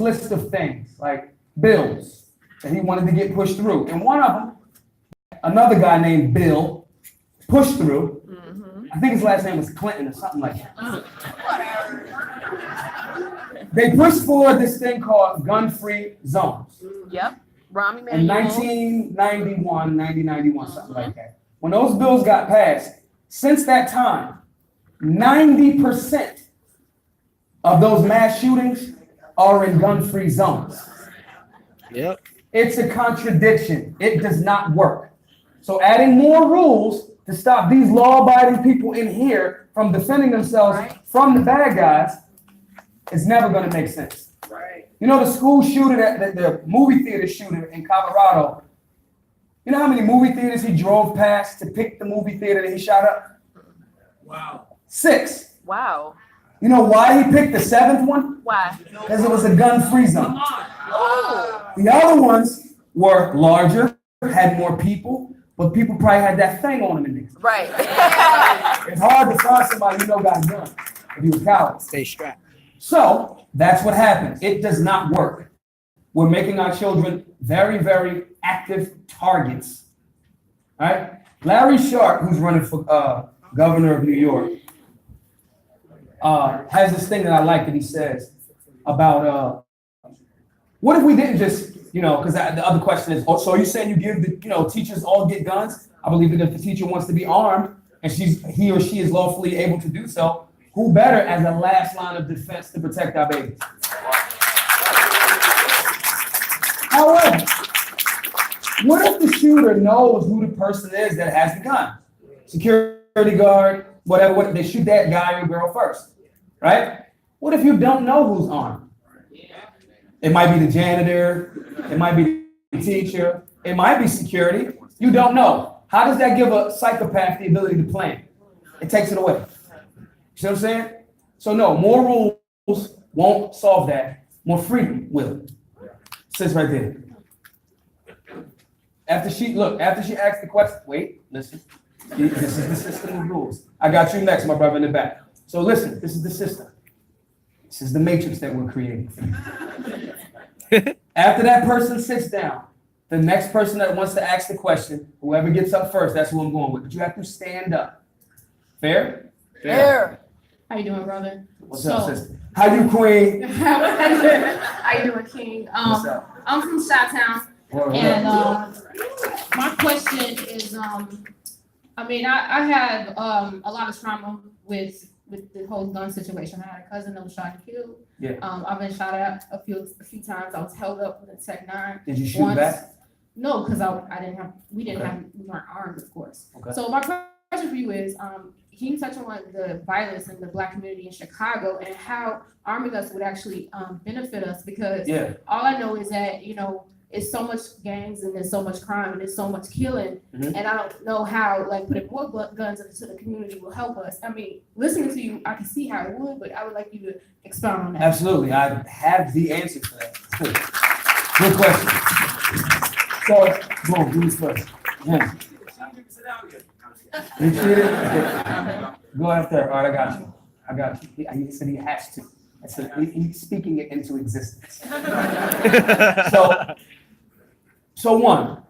list of things, like bills that he wanted to get pushed through. And one of them, another guy named Bill, pushed through. I think his last name was Clinton or something like that. They pushed forward this thing called gun-free zones. Yep. Rahm In 1991, something like that. When those bills got passed, since that time, 90% of those mass shootings are in gun-free zones. Yep. It's a contradiction. It does not work. So adding more rules to stop these law-abiding people in here from defending themselves from the bad guys is never going to make sense. Right. You know the school shooter, the movie theater shooter in Colorado, you know how many movie theaters he drove past to pick the movie theater that he shot up? Wow. 6. Wow. You know why he picked the 7th one? Why? Because it was a gun-free zone. Oh. The other ones were larger, had more people, but people probably had that thing on them in there. Right. It's hard to find somebody you know got a gun if you a coward. Stay strapped. So that's what happens. It does not work. We're making our children very, very active targets. All right? Larry Sharp, who's running for governor of New York, has this thing that I like that he says about what if we didn't just, because the other question is, so are you saying you give the, teachers all get guns? I believe that if the teacher wants to be armed and he or she is lawfully able to do so, who better as a last line of defense to protect our babies? However, what if the shooter knows who the person is that has the gun? Security guard, whatever, they shoot that guy or girl first, right? What if you don't know who's armed? It might be the janitor, it might be the teacher, it might be security. You don't know. How does that give a psychopath the ability to plan? It takes it away. You see what I'm saying? So no, more rules won't solve that. More freedom will. Sits right there. After she asked the question, wait, listen. This is the system of rules. I got you next, my brother in the back. So listen, this is the system. This is the matrix that we're creating. After that person sits down, the next person that wants to ask the question, whoever gets up first, that's who I'm going with. But you have to stand up. Fair? Fair. How you doing, brother? What's up, sister? How you, queen? How you doing, King? What's up? I'm from Chi-Town, and my question is, I had a lot of trauma with the whole gun situation. I had a cousin that was shot and killed. Yeah. I've been shot at a few times. I was held up with a Tech 9. Did you shoot once. back? No, because we weren't armed, of course. Okay. So my question for you is, can you touch on the violence in the Black community in Chicago and how arming us would actually benefit us? Because all I know is that, it's so much gangs and there's so much crime and there's so much killing. And I don't know how putting more guns into the community will help us. I mean, listening to you, I can see how it would, but I would like you to expound on that. Absolutely. I have the answer for that. Cool. Good question. So, boom, who's first? Yeah. You cheated? Go after. All right, I got you. He said he has to. I said he's speaking it into existence. So one,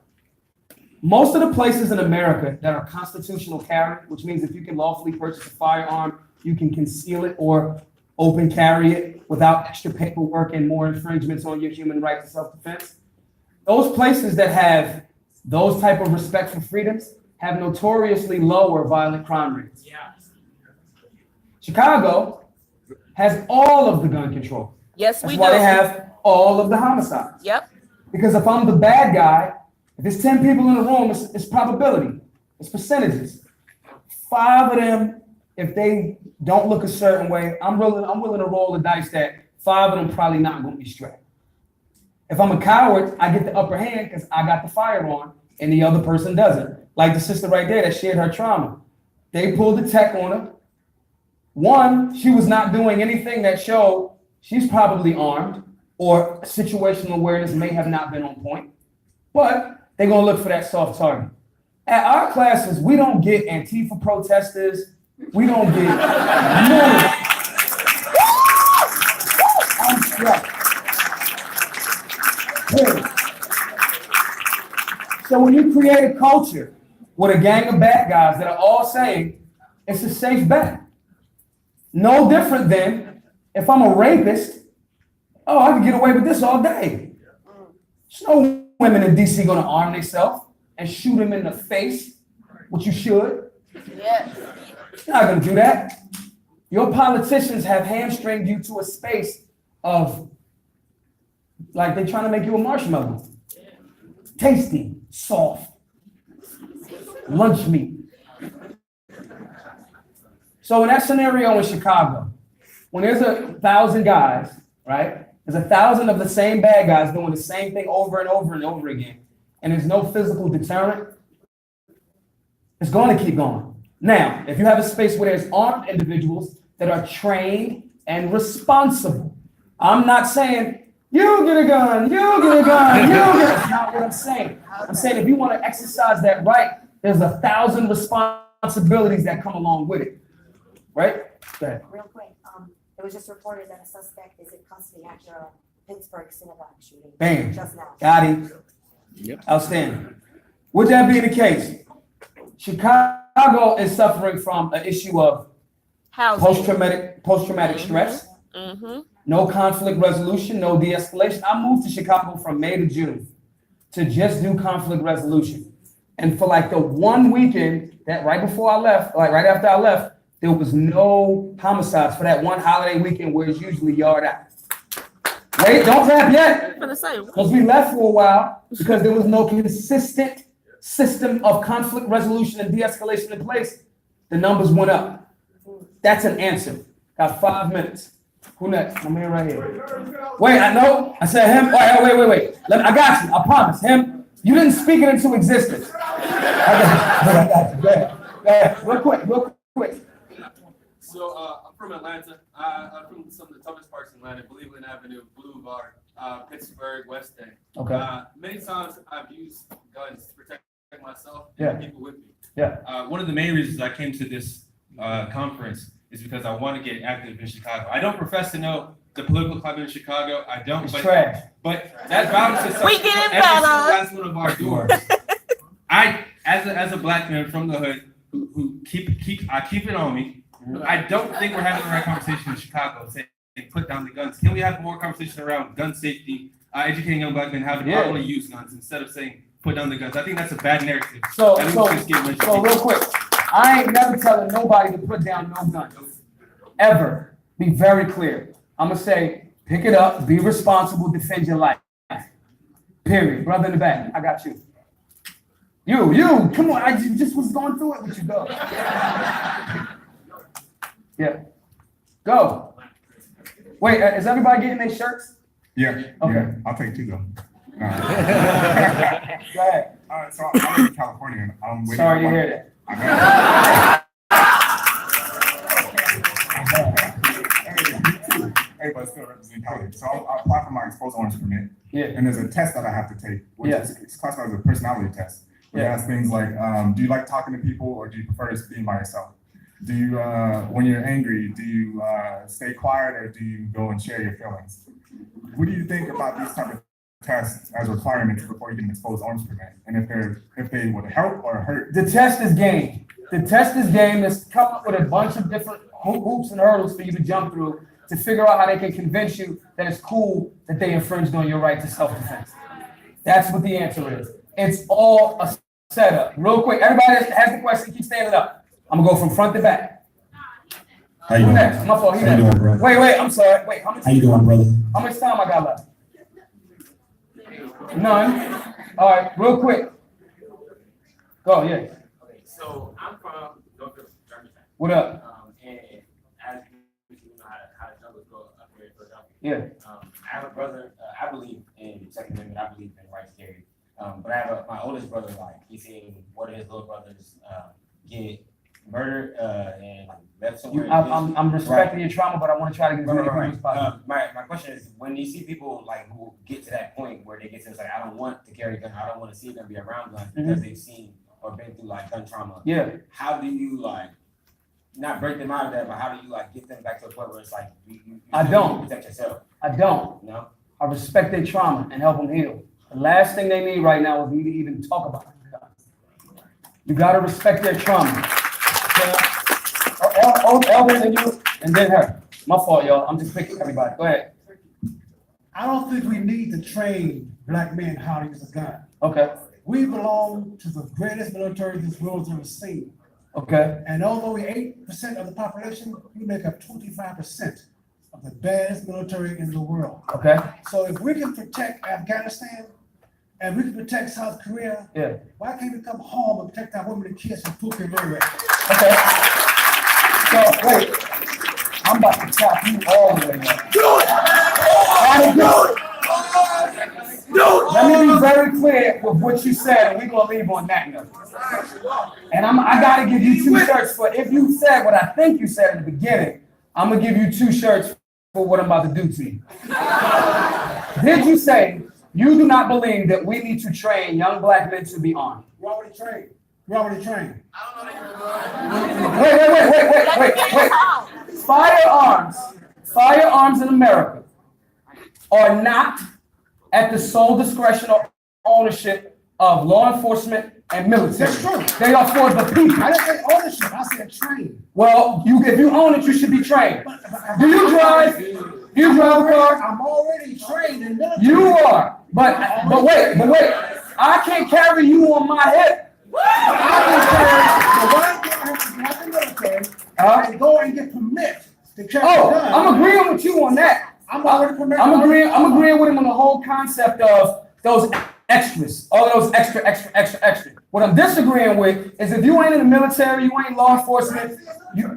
most of the places in America that are constitutional carry, which means if you can lawfully purchase a firearm, you can conceal it or open carry it without extra paperwork and more infringements on your human right to self-defense. Those places that have those type of respect for freedoms have notoriously lower violent crime rates. Yeah. Chicago has all of the gun control. Yes, That's we why do. they have all of the homicides. Yep. Because if I'm the bad guy, if there's 10 people in the room, it's probability, it's percentages. 5 of them, if they don't look a certain way, I'm willing to roll the dice that 5 of them probably not going to be strapped. If I'm a coward, I get the upper hand because I got the firearm and the other person doesn't. Like the sister right there that shared her trauma. They pulled the tech on her. One, she was not doing anything that showed she's probably armed or situational awareness may have not been on point, but they're gonna look for that soft target. At our classes, we don't get Antifa protesters. We don't get none of it. I'm struck. Period. So when you create a culture with a gang of bad guys that are all saying it's a safe bet, no different than if I'm a rapist, oh, I can get away with this all day. There's no women in DC gonna arm themselves and shoot him in the face, which you should. Yes. You're not gonna do that. Your politicians have hamstringed you to a space of like they're trying to make you a marshmallow. Tasty, soft, lunch meat. So in that scenario in Chicago, when there's 1,000 guys, right? There's 1,000 of the same bad guys doing the same thing over and over and over again, and there's no physical deterrent, it's going to keep going. Now, if you have a space where there's armed individuals that are trained and responsible, I'm not saying, you get a gun, you get a gun, you get a... That's not what I'm saying. I'm saying if you want to exercise that right, there's 1,000 responsibilities that come along with it, right? Go ahead. Real quick, it was just reported that a suspect is in custody after a Pittsburgh synagogue shooting. Bam. Just now. Got him. Yep. Outstanding. With that being the case, Chicago is suffering from an issue of Housing. post-traumatic stress, Mm-hmm. no conflict resolution, no de-escalation. I moved to Chicago from May to June to just do conflict resolution. And for like the one weekend that right before I left, like right after I left, there was no homicides for that one holiday weekend where it's usually yard out. Wait, don't clap yet. For the same. Because we left for a while because there was no consistent system of conflict resolution and de-escalation in place. The numbers went up. That's an answer. Got 5 minutes. Who next? My man right here. Wait, I know. I said him. Wait. I got you. I promise. Him. You didn't speak it into existence. I got you. Go ahead. Real quick. So I'm from Atlanta. I'm from some of the toughest parts in Atlanta: Cleveland Avenue, Boulevard, Pittsburgh, West End. Okay. Many times I've used guns to protect myself Yeah. and people with me. Yeah. One of the main reasons I came to this conference is because I want to get active in Chicago. I don't profess to know the political climate in Chicago. I don't. It's but, trash. but that bounces We getting every better. single last one of our doors. I, as a black man from the hood, who keep it on me. I don't think we're having the right conversation in Chicago. Saying put down the guns. Can we have more conversation around gun safety, educating young black men how to properly use guns instead of saying put down the guns? I think that's a bad narrative. So real quick, I ain't never telling nobody to put down no guns. Ever. Be very clear. I'm gonna say, pick it up, be responsible, defend your life. Period. Brother in the back, I got you. You, come on, I just was going through it with you, go. Yeah. Go. Wait, is everybody getting their shirts? Yeah. Okay. Yeah. I'll take two though. Go ahead. All right, so I live in California. And I'm waiting. Sorry to hear that. I know. Hey, but still representing Cali. So I applied for my exposed orange permit. Yeah. And there's a test that I have to take, which Yeah. is it's classified as a personality test. It Yeah. has things like, do you like talking to people or do you prefer just being by yourself? Do you, when you're angry, do you stay quiet or do you go and share your feelings? What do you think about these type of tests as requirements before you get an exposed orange permit? And if they would help or hurt? The test is game. The test is game. It's come up with a bunch of different hoops and hurdles for you to jump through to figure out how they can convince you that it's cool that they infringed on your right to self-defense. That's what the answer is. It's all a setup. Real quick, everybody that has the question, keep standing up. I'm gonna go from front to back. How you Who doing? next? My fault. He How you next. doing, bro? Wait, I'm sorry. Wait, how much? How you doing, brother? How much time I got left? None. All right, real quick. Go, yeah. Okay, so I'm from Northfield, Germantown. What up? And as you know how the jungles go up here in Philadelphia. Yeah. I have a brother, I believe in Second Amendment, I believe in rights to carry. But I have my oldest brother, like, he's seen one of his little brothers get murdered and left somewhere. I'm respecting your trauma, but I want to try to get as many people as possible. My question is, when you see people like who get to that point where they get to, it's like, I don't want to carry a gun, I don't want to see them be around guns because they've seen or been through like gun trauma. Yeah. How do you like not break them out of that, but how do you like get them back to a point where it's like you I don't. protect yourself? I don't. No. I respect their trauma and help them heal. The last thing they need right now is me to even talk about it. You gotta respect their trauma. Elvis and you, and then her. My fault, y'all. I'm just picking everybody. Go ahead. I don't think we need to train black men how to use a gun. Okay, We belong to the greatest military this world's ever seen. okay, And although we're 8% of the population, we make up 25% of the baddest military in the world. okay, So if we can protect Afghanistan and we can protect South Korea, yeah, why can't we come home and protect our women and kids from Puka and Ray? okay. So, wait, I'm about to chop you all the way up. Let me be very clear with what you said, and we're gonna leave on that note. And I gotta give you 2 shirts for, if you said what I think you said in the beginning, I'm gonna give you 2 shirts for what I'm about to do to you. Did you say you do not believe that we need to train young black men to be armed? We're already trained. We're already trained. Wait. Firearms in America are not at the sole discretion or ownership of law enforcement and military. That's true. They are for the people. I didn't say ownership, I said trained. Well, if you own it, you should be trained. Do you drive? Do you drive a car? I'm already trained in military. You are. But wait. I can't carry you on my hip. And go and get permit to carry a Oh, gun. I'm agreeing with you on that. I'm already permitted. I'm agreeing with him on the whole concept of those extras, all of those extra. What I'm disagreeing with is if you ain't in the military, you ain't law enforcement,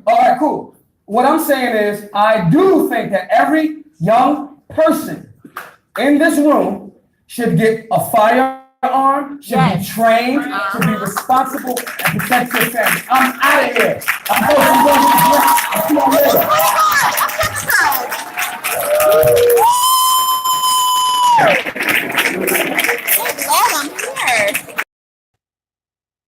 all right, cool. What I'm saying is, I do think that every young person in this room should get a firearm, should be trained, should be responsible, and protect your family. I'm out of here. I'm going to see you later. I'm here.